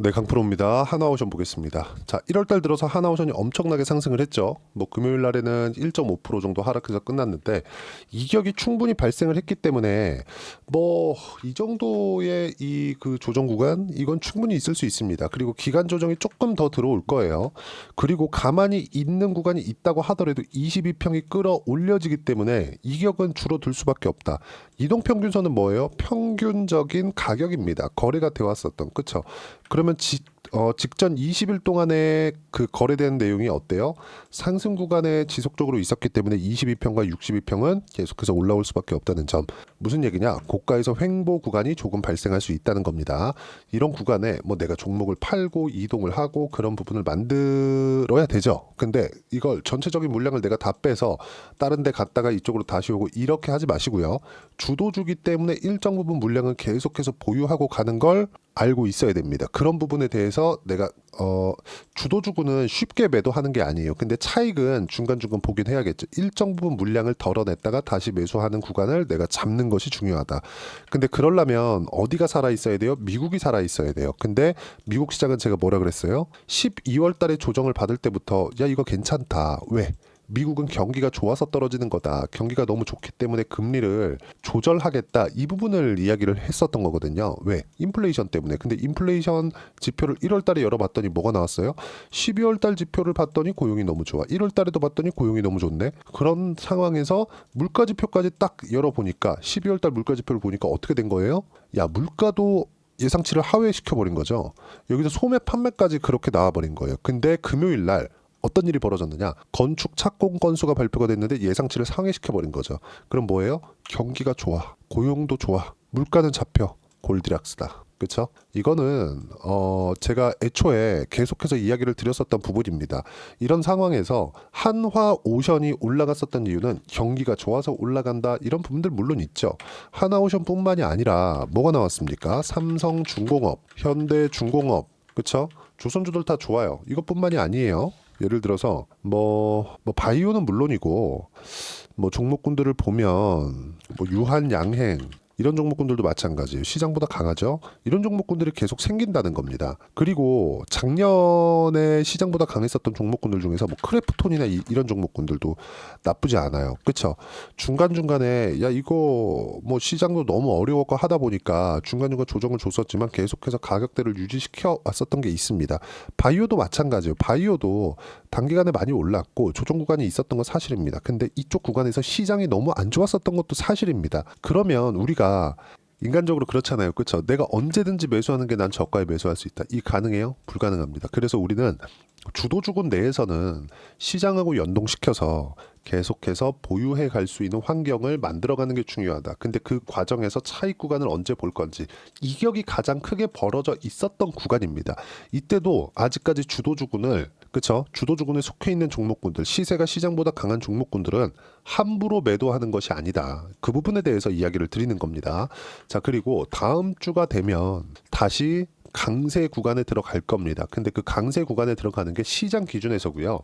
네, 강프로입니다. 하나오션 보겠습니다. 자, 1월달 들어서 하나오션이 엄청나게 상승을 했죠. 뭐 금요일 날에는 1.5% 정도 하락해서 끝났는데 이격이 충분히 발생을 했기 때문에 뭐 이 정도의 이 그 조정 구간 이건 충분히 있을 수 있습니다. 그리고 기간 조정이 조금 더 들어올 거예요. 그리고 가만히 있는 구간이 있다고 하더라도 22평이 끌어올려지기 때문에 이격은 줄어들 수밖에 없다. 이동평균선은 뭐예요? 평균적인 가격입니다. 거래가 되어 왔었던, 그쵸? 그러면 직전 20일 동안에 그 거래된 내용이 어때요? 상승 구간에 지속적으로 있었기 때문에 22평과 62평은 계속해서 올라올 수밖에 없다는 점. 무슨 얘기냐? 고가에서 횡보 구간이 조금 발생할 수 있다는 겁니다. 이런 구간에 뭐 내가 종목을 팔고 이동을 하고 그런 부분을 만들어야 되죠. 근데 이걸 전체적인 물량을 내가 다 빼서 다른 데 갔다가 이쪽으로 다시 오고 이렇게 하지 마시고요. 주도주기 때문에 일정 부분 물량은 계속해서 보유하고 가는 걸 알고 있어야 됩니다. 그런 부분에 대해서 내가 주도주구는 쉽게 매도하는 게 아니에요. 근데 차익은 중간중간 보긴 해야겠죠. 일정 부분 물량을 덜어냈다가 다시 매수하는 구간을 내가 잡는 것이 중요하다. 근데 그러려면 어디가 살아있어야 돼요? 미국이 살아있어야 돼요. 근데 미국 시장은 제가 뭐라 그랬어요? 12월 달에 조정을 받을 때부터 야 이거 괜찮다. 왜? 미국은 경기가 좋아서 떨어지는 거다. 경기가 너무 좋기 때문에 금리를 조절하겠다. 이 부분을 이야기를 했었던 거거든요. 왜? 인플레이션 때문에. 근데 인플레이션 지표를 1월 달에 열어봤더니 뭐가 나왔어요? 12월 달 지표를 봤더니 고용이 너무 좋아. 1월 달에도 봤더니 고용이 너무 좋네. 그런 상황에서 물가 지표까지 딱 열어보니까 12월 달 물가 지표를 보니까 어떻게 된 거예요? 야, 물가도 예상치를 하회시켜버린 거죠. 여기서 소매 판매까지 그렇게 나와버린 거예요. 근데 금요일 날 어떤 일이 벌어졌느냐? 건축 착공 건수가 발표가 됐는데 예상치를 상회시켜버린 거죠. 그럼 뭐예요? 경기가 좋아. 고용도 좋아. 물가는 잡혀. 골디락스다. 그렇죠? 이거는 제가 애초에 계속해서 이야기를 드렸었던 부분입니다. 이런 상황에서 한화오션이 올라갔었던 이유는 경기가 좋아서 올라간다 이런 부분들 물론 있죠. 한화오션뿐만이 아니라 뭐가 나왔습니까? 삼성중공업, 현대중공업, 그렇죠? 조선주들 다 좋아요. 이것뿐만이 아니에요. 예를 들어서 바이오는 물론이고 뭐 종목군들을 보면 뭐 유한양행 이런 종목군들도 마찬가지예요. 시장보다 강하죠. 이런 종목군들이 계속 생긴다는 겁니다. 그리고 작년에 시장보다 강했었던 종목군들 중에서 뭐 크래프톤이나 이런 종목군들도 나쁘지 않아요. 그렇죠? 중간중간에 야 이거 뭐 시장도 너무 어려웠고 하다 보니까 중간중간 조정을 줬었지만 계속해서 가격대를 유지시켜 왔었던 게 있습니다. 바이오도 마찬가지예요. 바이오도 단기간에 많이 올랐고 조정 구간이 있었던 건 사실입니다. 근데 이쪽 구간에서 시장이 너무 안 좋았었던 것도 사실입니다. 그러면 우리가 인간적으로 그렇잖아요. 그렇죠? 내가 언제든지 매수하는 게 난 저가에 매수할 수 있다. 이 가능해요? 불가능합니다. 그래서 우리는 주도주군 내에서는 시장하고 연동시켜서 계속해서 보유해 갈 수 있는 환경을 만들어가는 게 중요하다. 근데 그 과정에서 차익 구간을 언제 볼 건지 이격이 가장 크게 벌어져 있었던 구간입니다. 이때도 아직까지 주도주군을 그렇죠? 주도주군에 속해 있는 종목군들, 시세가 시장보다 강한 종목군들은 함부로 매도하는 것이 아니다. 그 부분에 대해서 이야기를 드리는 겁니다. 자, 그리고 다음 주가 되면 다시 강세 구간에 들어갈 겁니다. 근데 그 강세 구간에 들어가는 게 시장 기준에서고요.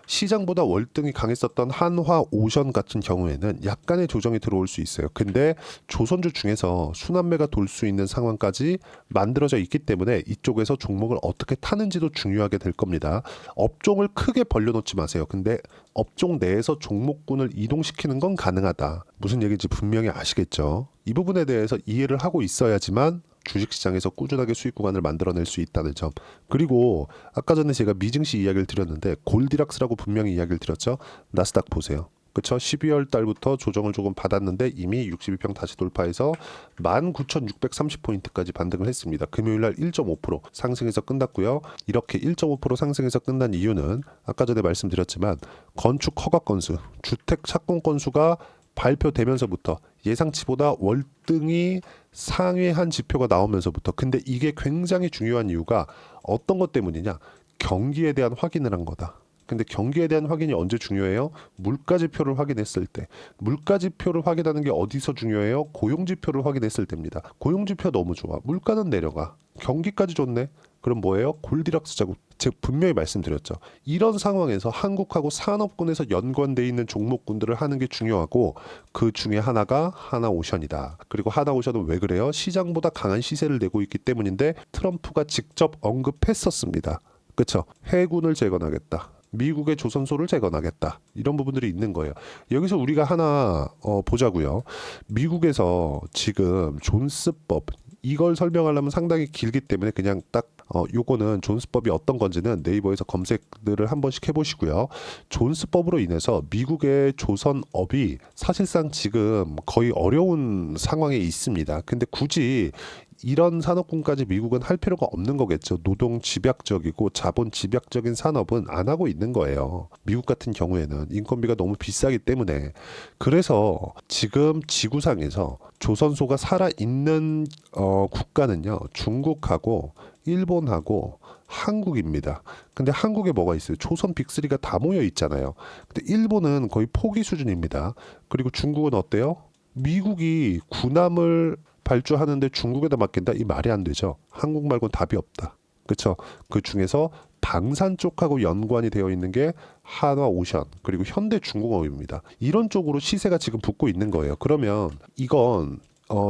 시장보다 월등히 강했었던 한화오션 같은 경우에는 약간의 조정이 들어올 수 있어요. 근데 조선주 중에서 순환매가 돌 수 있는 상황까지 만들어져 있기 때문에 이쪽에서 종목을 어떻게 타는지도 중요하게 될 겁니다. 업종을 크게 벌려놓지 마세요. 근데 업종 내에서 종목군을 이동시키는 건 가능하다. 무슨 얘기인지 분명히 아시겠죠? 이 부분에 대해서 이해를 하고 있어야지만 주식시장에서 꾸준하게 수익 구간을 만들어낼 수 있다는 점. 그리고 아까 전에 제가 미증시 이야기를 드렸는데 골디락스라고 분명히 이야기를 드렸죠. 나스닥 보세요. 그쵸? 12월 달부터 조정을 조금 받았는데 이미 62평 다시 돌파해서 19,630포인트까지 반등을 했습니다. 금요일날 1.5% 상승해서 끝났고요. 이렇게 1.5% 상승해서 끝난 이유는 아까 전에 말씀드렸지만 건축 허가 건수, 주택 착공 건수가 발표되면서부터 예상치보다 월등히 상회한 지표가 나오면서부터 근데 이게 굉장히 중요한 이유가 어떤 것 때문이냐? 경기에 대한 확인을 한 거다. 근데 경기에 대한 확인이 언제 중요해요? 물가지표를 확인했을 때. 물가지표를 확인하는 게 어디서 중요해요? 고용지표를 확인했을 때입니다. 고용지표 너무 좋아. 물가는 내려가. 경기까지 좋네. 그럼 뭐예요? 골디락스 자국. 제가 분명히 말씀드렸죠. 이런 상황에서 한국하고 산업군에서 연관돼 있는 종목군들을 하는 게 중요하고 그 중에 하나가 하나오션이다. 그리고 하나오션은 왜 그래요? 시장보다 강한 시세를 내고 있기 때문인데 트럼프가 직접 언급했었습니다. 그렇죠? 해군을 재건하겠다. 미국의 조선소를 재건하겠다. 이런 부분들이 있는 거예요. 여기서 우리가 하나 보자고요. 미국에서 지금 존스법 이걸 설명하려면 상당히 길기 때문에 그냥 딱 요거는 존스법이 어떤 건지는 네이버에서 검색들을 한 번씩 해보시고요. 존스법으로 인해서 미국의 조선업이 사실상 지금 거의 어려운 상황에 있습니다. 근데 굳이 이런 산업군까지 미국은 할 필요가 없는 거겠죠. 노동 집약적이고 자본 집약적인 산업은 안 하고 있는 거예요. 미국 같은 경우에는 인건비가 너무 비싸기 때문에. 그래서 지금 지구상에서 조선소가 살아있는 국가는요. 중국하고 일본하고 한국입니다. 근데 한국에 뭐가 있어요? 조선 빅3가 다 모여 있잖아요. 근데 일본은 거의 포기 수준입니다. 그리고 중국은 어때요? 미국이 군함을 발주하는데 중국에다 맡긴다? 이 말이 안 되죠. 한국 말고는 답이 없다. 그렇죠? 그 중에서 방산 쪽하고 연관이 되어 있는 게 한화오션 그리고 현대중공업입니다. 이런 쪽으로 시세가 지금 붙고 있는 거예요. 그러면 이건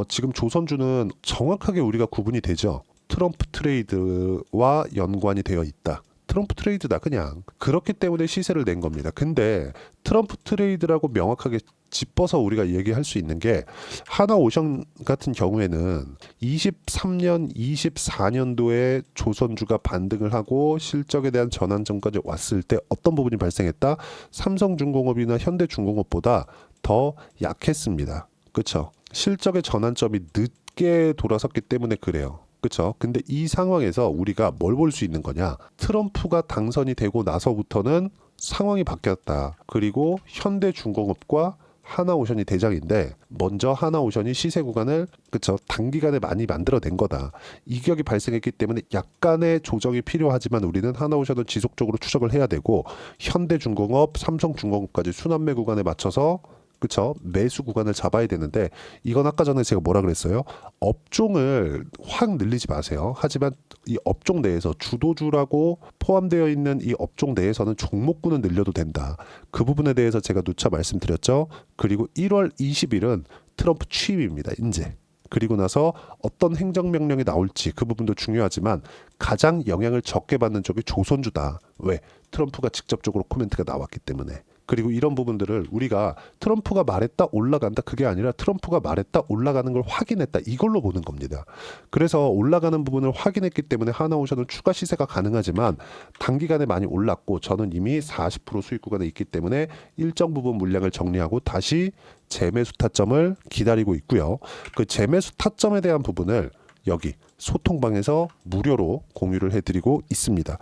지금 조선주는 정확하게 우리가 구분이 되죠. 트럼프 트레이드와 연관이 되어 있다. 트럼프 트레이드다 그냥. 그렇기 때문에 시세를 낸 겁니다. 근데 트럼프 트레이드라고 명확하게 짚어서 우리가 얘기할 수 있는 게 하나오션 같은 경우에는 23년, 24년도에 조선주가 반등을 하고 실적에 대한 전환점까지 왔을 때 어떤 부분이 발생했다? 삼성중공업이나 현대중공업보다 더 약했습니다. 그렇죠? 실적의 전환점이 늦게 돌아섰기 때문에 그래요. 그렇죠. 근데 이 상황에서 우리가 뭘 볼 수 있는 거냐? 트럼프가 당선이 되고 나서부터는 상황이 바뀌었다. 그리고 현대중공업과 하나오션이 대장인데 먼저 하나오션이 시세 구간을 그쵸 단기간에 많이 만들어낸 거다. 이격이 발생했기 때문에 약간의 조정이 필요하지만 우리는 하나오션을 지속적으로 추적을 해야 되고 현대중공업, 삼성중공업까지 순환매 구간에 맞춰서 그쵸 매수 구간을 잡아야 되는데 이건 아까 전에 제가 뭐라 그랬어요? 업종을 확 늘리지 마세요. 하지만 이 업종 내에서 주도주라고 포함되어 있는 이 업종 내에서는 종목군은 늘려도 된다. 그 부분에 대해서 제가 누차 말씀드렸죠. 그리고 1월 20일은 트럼프 취임입니다. 이제. 그리고 나서 어떤 행정명령이 나올지 그 부분도 중요하지만 가장 영향을 적게 받는 쪽이 조선주다. 왜? 트럼프가 직접적으로 코멘트가 나왔기 때문에. 그리고 이런 부분들을 우리가 트럼프가 말했다 올라간다 그게 아니라 트럼프가 말했다 올라가는 걸 확인했다 이걸로 보는 겁니다. 그래서 올라가는 부분을 확인했기 때문에 하나오션은 추가 시세가 가능하지만 단기간에 많이 올랐고 저는 이미 40% 수익 구간에 있기 때문에 일정 부분 물량을 정리하고 다시 재매수 타점을 기다리고 있고요. 그 재매수 타점에 대한 부분을 여기 소통방에서 무료로 공유를 해드리고 있습니다.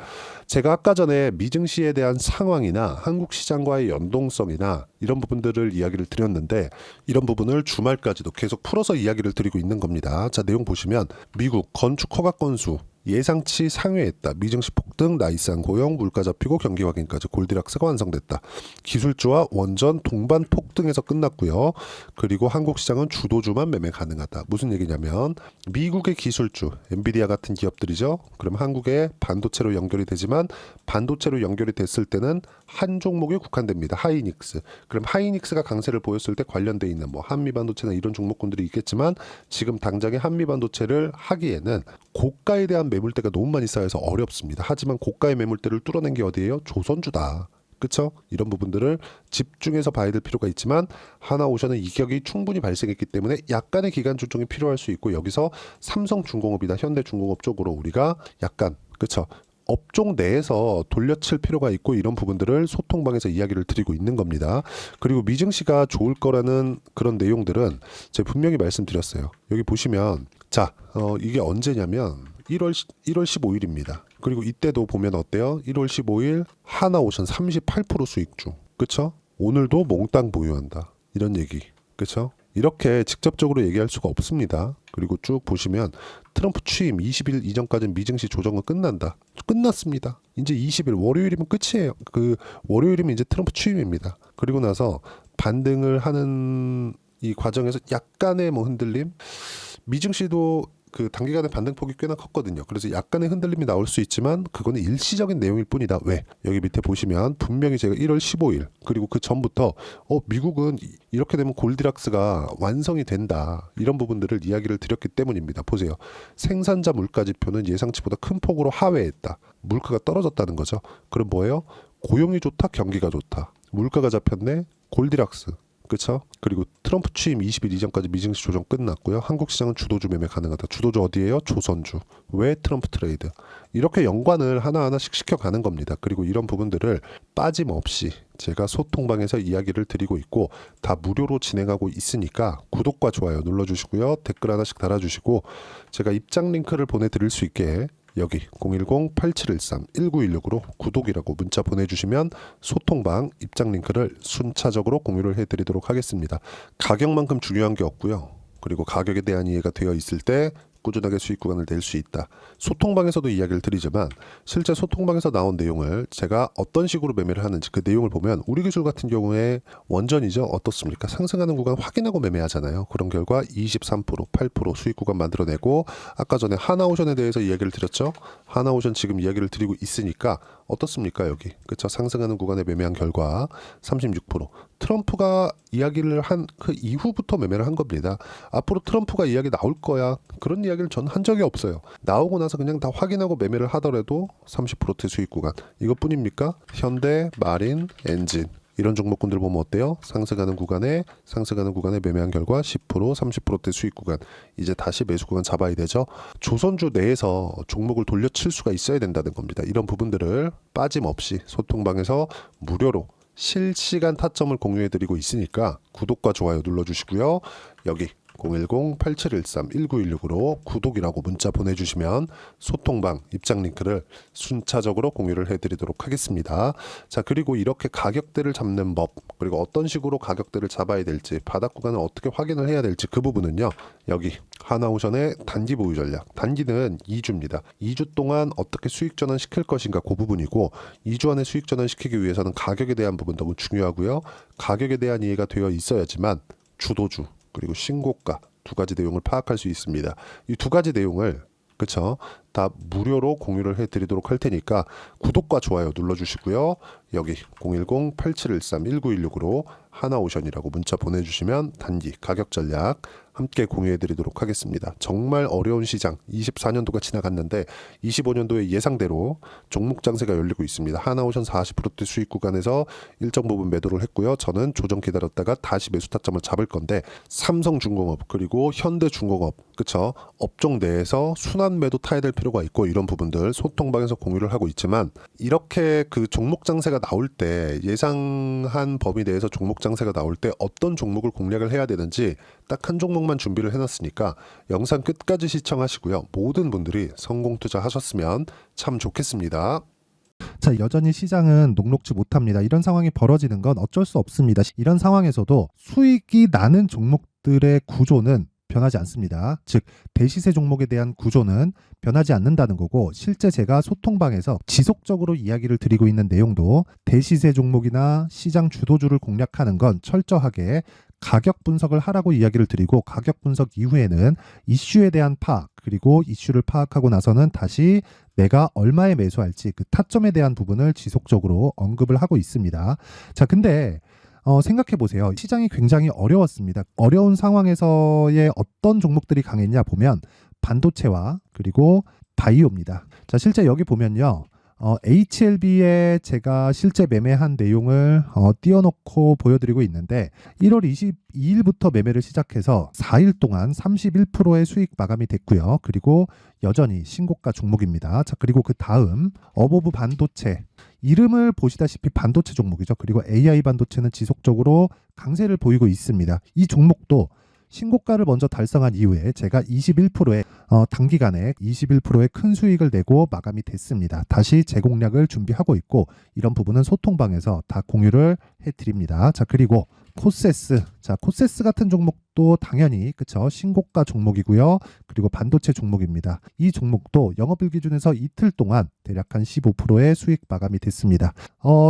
제가 아까 전에 미증시에 대한 상황이나 한국 시장과의 연동성이나 이런 부분들을 이야기를 드렸는데 이런 부분을 주말까지도 계속 풀어서 이야기를 드리고 있는 겁니다. 자, 내용 보시면 미국 건축 허가 건수 예상치 상회했다. 미증시 폭등, 나이스한 고용, 물가 잡히고 경기 확인까지 골디락스가 완성됐다. 기술주와 원전 동반 폭등에서 끝났고요. 그리고 한국 시장은 주도주만 매매 가능하다. 무슨 얘기냐면 미국의 기술주, 엔비디아 같은 기업들이죠. 그럼 한국의 반도체로 연결이 되지만 반도체로 연결이 됐을 때는 한 종목에 국한됩니다. 하이닉스. 그럼 하이닉스가 강세를 보였을 때 관련돼 있는 뭐 한미반도체나 이런 종목군들이 있겠지만 지금 당장에 한미반도체를 하기에는 고가에 대한 매물대가 너무 많이 쌓여서 어렵습니다. 하지만 고가의 매물대를 뚫어낸 게 어디예요? 조선주다. 그렇죠? 이런 부분들을 집중해서 봐야 될 필요가 있지만 하나오션은 이격이 충분히 발생했기 때문에 약간의 기간 조정이 필요할 수 있고 여기서 삼성중공업이나 현대중공업 쪽으로 우리가 약간 그렇죠? 업종 내에서 돌려칠 필요가 있고 이런 부분들을 소통방에서 이야기를 드리고 있는 겁니다. 그리고 미증시가 좋을 거라는 그런 내용들은 제가 분명히 말씀드렸어요. 여기 보시면 자 이게 언제냐면 1월 15일입니다. 그리고 이때도 보면 어때요? 1월 15일 하나오션 38% 수익 중. 그쵸? 오늘도 몽땅 보유한다. 이런 얘기. 그쵸? 이렇게 직접적으로 얘기할 수가 없습니다. 그리고 쭉 보시면 트럼프 취임 20일 이전까지는 미증시 조정은 끝난다. 끝났습니다. 이제 20일 월요일이면 끝이에요. 그 월요일이면 이제 트럼프 취임입니다. 그리고 나서 반등을 하는 이 과정에서 약간의 뭐 흔들림, 미증시도 그 단기간에 반등폭이 꽤나 컸거든요. 그래서 약간의 흔들림이 나올 수 있지만 그거는 일시적인 내용일 뿐이다. 왜? 여기 밑에 보시면 분명히 제가 1월 15일 그리고 그 전부터 미국은 이렇게 되면 골디락스가 완성이 된다. 이런 부분들을 이야기를 드렸기 때문입니다. 보세요. 생산자 물가 지표는 예상치보다 큰 폭으로 하회했다. 물가가 떨어졌다는 거죠. 그럼 뭐예요? 고용이 좋다, 경기가 좋다. 물가가 잡혔네, 골디락스. 그렇죠? 그리고 트럼프 취임 20일 이전까지 미증시 조정 끝났고요. 한국 시장은 주도주 매매 가능하다. 주도주 어디예요? 조선주. 왜 트럼프 트레이드? 이렇게 연관을 하나하나씩 시켜가는 겁니다. 그리고 이런 부분들을 빠짐없이 제가 소통방에서 이야기를 드리고 있고 다 무료로 진행하고 있으니까 구독과 좋아요 눌러주시고요. 댓글 하나씩 달아주시고 제가 입장 링크를 보내드릴 수 있게 여기 010-8713-1916으로 구독이라고 문자 보내주시면 소통방 입장 링크를 순차적으로 공유를 해드리도록 하겠습니다. 가격만큼 중요한 게 없고요. 그리고 가격에 대한 이해가 되어 있을 때 꾸준하게 수익 구간을 낼 수 있다. 소통방에서도 이야기를 드리지만 실제 소통방에서 나온 내용을 제가 어떤 식으로 매매를 하는지 그 내용을 보면 우리 기술 같은 경우에 원전이죠. 어떻습니까? 상승하는 구간 확인하고 매매하잖아요. 그런 결과 23%, 8% 수익 구간 만들어내고 아까 전에 하나오션에 대해서 이야기를 드렸죠. 하나오션 지금 이야기를 드리고 있으니까 어떻습니까? 여기. 그쵸? 상승하는 구간에 매매한 결과 36%. 트럼프가 이야기를 한 그 이후부터 매매를 한 겁니다. 앞으로 트럼프가 이야기 나올 거야. 그런 이야기를 전 한 적이 없어요. 나오고 나서 그냥 다 확인하고 매매를 하더라도 30%대 수익 구간. 이것뿐입니까? 현대, 마린, 엔진. 이런 종목군들 보면 어때요? 상승하는 구간에 매매한 결과 10%, 30%대 수익 구간. 이제 다시 매수 구간 잡아야 되죠. 조선주 내에서 종목을 돌려칠 수가 있어야 된다는 겁니다. 이런 부분들을 빠짐없이 소통방에서 무료로 실시간 타점을 공유해드리고 있으니까 구독과 좋아요 눌러주시고요. 여기 010-8713-1916으로 구독이라고 문자 보내주시면 소통방 입장 링크를 순차적으로 공유를 해드리도록 하겠습니다. 자, 그리고 이렇게 가격대를 잡는 법, 그리고 어떤 식으로 가격대를 잡아야 될지, 바닥 구간을 어떻게 확인을 해야 될지 그 부분은요. 여기 하나오션의 단기 보유 전략. 단기는 2주입니다. 2주 동안 어떻게 수익 전환 시킬 것인가 그 부분이고 2주 안에 수익 전환 시키기 위해서는 가격에 대한 부분 너무 중요하고요. 가격에 대한 이해가 되어 있어야지만 주도주 그리고 신고가 두 가지 내용을 파악할 수 있습니다. 이 두 가지 내용을 그쵸? 다 무료로 공유를 해드리도록 할 테니까 구독과 좋아요 눌러주시고요. 여기 010-8713-1916으로 하나오션이라고 문자 보내주시면 단기 가격 전략 함께 공유해드리도록 하겠습니다. 정말 어려운 시장 24년도가 지나갔는데 25년도에 예상대로 종목 장세가 열리고 있습니다. 하나오션 40%대 수익 구간에서 일정 부분 매도를 했고요. 저는 조정 기다렸다가 다시 매수 타점을 잡을 건데 삼성중공업 그리고 현대중공업 그쵸? 업종 내에서 순환 매도 타야 될 필요가 있고 이런 부분들 소통방에서 공유를 하고 있지만 이렇게 그 종목 장세가 나올 때 예상한 범위 내에서 종목 장세가 나올 때 어떤 종목을 공략을 해야 되는지 딱 한 종목만 준비를 해놨으니까 영상 끝까지 시청하시고요. 모든 분들이 성공 투자하셨으면 참 좋겠습니다. 자, 여전히 시장은 녹록지 못합니다. 이런 상황이 벌어지는 건 어쩔 수 없습니다. 이런 상황에서도 수익이 나는 종목들의 구조는 변하지 않습니다. 즉 대시세 종목에 대한 구조는 변하지 않는다는 거고 실제 제가 소통방에서 지속적으로 이야기를 드리고 있는 내용도 대시세 종목이나 시장 주도주를 공략하는 건 철저하게 가격 분석을 하라고 이야기를 드리고 가격 분석 이후에는 이슈에 대한 파악 그리고 이슈를 파악하고 나서는 다시 내가 얼마에 매수할지 그 타점에 대한 부분을 지속적으로 언급을 하고 있습니다. 자, 근데 생각해 보세요. 시장이 굉장히 어려웠습니다. 어려운 상황에서의 어떤 종목들이 강했냐 보면 반도체와 그리고 바이오입니다. 자, 실제 여기 보면요. HLB에 제가 실제 매매한 내용을 띄워놓고 보여드리고 있는데 1월 22일부터 매매를 시작해서 4일 동안 31%의 수익 마감이 됐고요. 그리고 여전히 신고가 종목입니다. 자, 그리고 그 다음 어보브 반도체 이름을 보시다시피 반도체 종목이죠. 그리고 AI 반도체는 지속적으로 강세를 보이고 있습니다. 이 종목도 신고가를 먼저 달성한 이후에 제가 21%의 단기간에 21%의 큰 수익을 내고 마감이 됐습니다. 다시 재공략을 준비하고 있고 이런 부분은 소통방에서 다 공유를 해드립니다. 자, 그리고 코세스. 자, 코세스 같은 종목도 당연히 그쵸 신고가 종목이고요. 그리고 반도체 종목입니다. 이 종목도 영업일 기준에서 이틀 동안 대략 한 15%의 수익 마감이 됐습니다.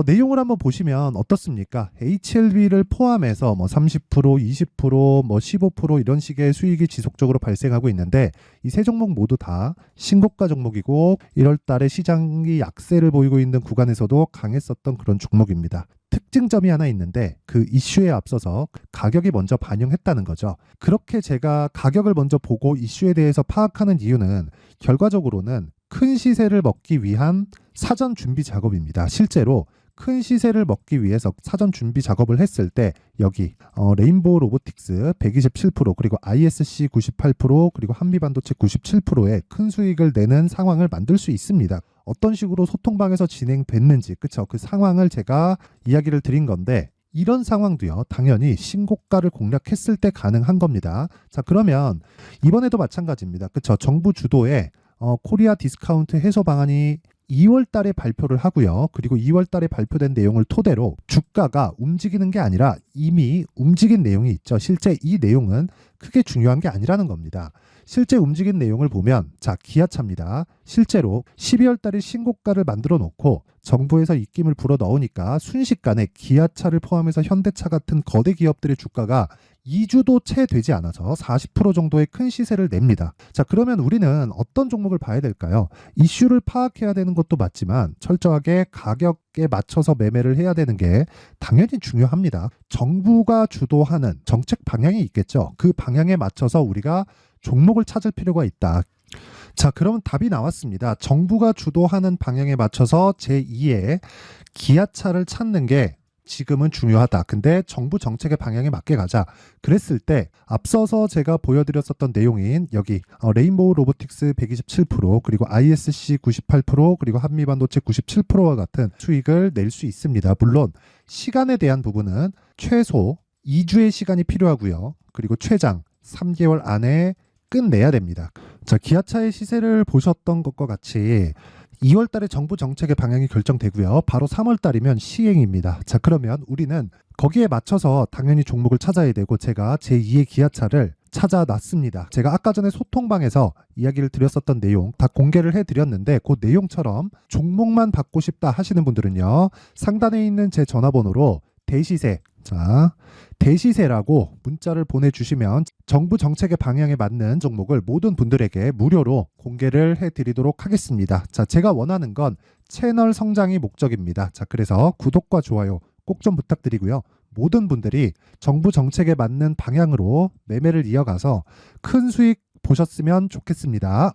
내용을 한번 보시면 어떻습니까? HLB를 포함해서 뭐 30%, 20%, 뭐 15% 이런 식의 수익이 지속적으로 발생하고 있는데 이 세 종목 모두 다 신고가 종목이고 1월 달에 시장이 약세를 보이고 있는 구간에서도 강했었던 그런 종목입니다. 특징점이 하나 있는데 그 이슈에 앞서서 가격이 먼저 반영했다는 거죠. 그렇게 제가 가격을 먼저 보고 이슈에 대해서 파악하는 이유는 결과적으로는 큰 시세를 먹기 위한 사전 준비 작업입니다. 실제로 큰 시세를 먹기 위해서 사전 준비 작업을 했을 때 여기 레인보우 로보틱스 127% 그리고 ISC 98% 그리고 한미반도체 97%의 큰 수익을 내는 상황을 만들 수 있습니다. 어떤 식으로 소통방에서 진행됐는지 그쵸 그 상황을 제가 이야기를 드린 건데 이런 상황도요 당연히 신고가를 공략했을 때 가능한 겁니다. 자 그러면 이번에도 마찬가지입니다. 그쵸 정부 주도의 코리아 디스카운트 해소 방안이 2월 달에 발표를 하고요. 그리고 2월 달에 발표된 내용을 토대로 주가가 움직이는 게 아니라 이미 움직인 내용이 있죠. 실제 이 내용은 크게 중요한 게 아니라는 겁니다. 실제 움직인 내용을 보면 자 기아차입니다. 실제로 12월 달에 신고가를 만들어 놓고 정부에서 입김을 불어 넣으니까 순식간에 기아차를 포함해서 현대차 같은 거대 기업들의 주가가 2주도 채 되지 않아서 40% 정도의 큰 시세를 냅니다. 자 그러면 우리는 어떤 종목을 봐야 될까요? 이슈를 파악해야 되는 것도 맞지만 철저하게 가격에 맞춰서 매매를 해야 되는 게 당연히 중요합니다. 정부가 주도하는 정책 방향이 있겠죠. 그 방향에 맞춰서 우리가 종목을 찾을 필요가 있다. 자, 그럼 답이 나왔습니다. 정부가 주도하는 방향에 맞춰서 제2의 기아차를 찾는 게 지금은 중요하다. 근데 정부 정책의 방향에 맞게 가자. 그랬을 때 앞서서 제가 보여드렸었던 내용인 여기 레인보우 로보틱스 127% 그리고 ISC 98% 그리고 한미반도체 97%와 같은 수익을 낼 수 있습니다. 물론 시간에 대한 부분은 최소 2주의 시간이 필요하고요. 그리고 최장 3개월 안에 끝내야 됩니다. 자, 기아차의 시세를 보셨던 것과 같이 2월 달에 정부 정책의 방향이 결정되고요. 바로 3월 달이면 시행입니다. 자, 그러면 우리는 거기에 맞춰서 당연히 종목을 찾아야 되고 제가 제2의 기아차를 찾아놨습니다. 제가 아까 전에 소통방에서 이야기를 드렸었던 내용 다 공개를 해드렸는데 그 내용처럼 종목만 받고 싶다 하시는 분들은요. 상단에 있는 제 전화번호로 대시세 자 대시세라고 문자를 보내주시면 정부 정책의 방향에 맞는 종목을 모든 분들에게 무료로 공개를 해드리도록 하겠습니다. 자, 제가 원하는 건 채널 성장이 목적입니다. 자, 그래서 구독과 좋아요 꼭 좀 부탁드리고요. 모든 분들이 정부 정책에 맞는 방향으로 매매를 이어가서 큰 수익 보셨으면 좋겠습니다.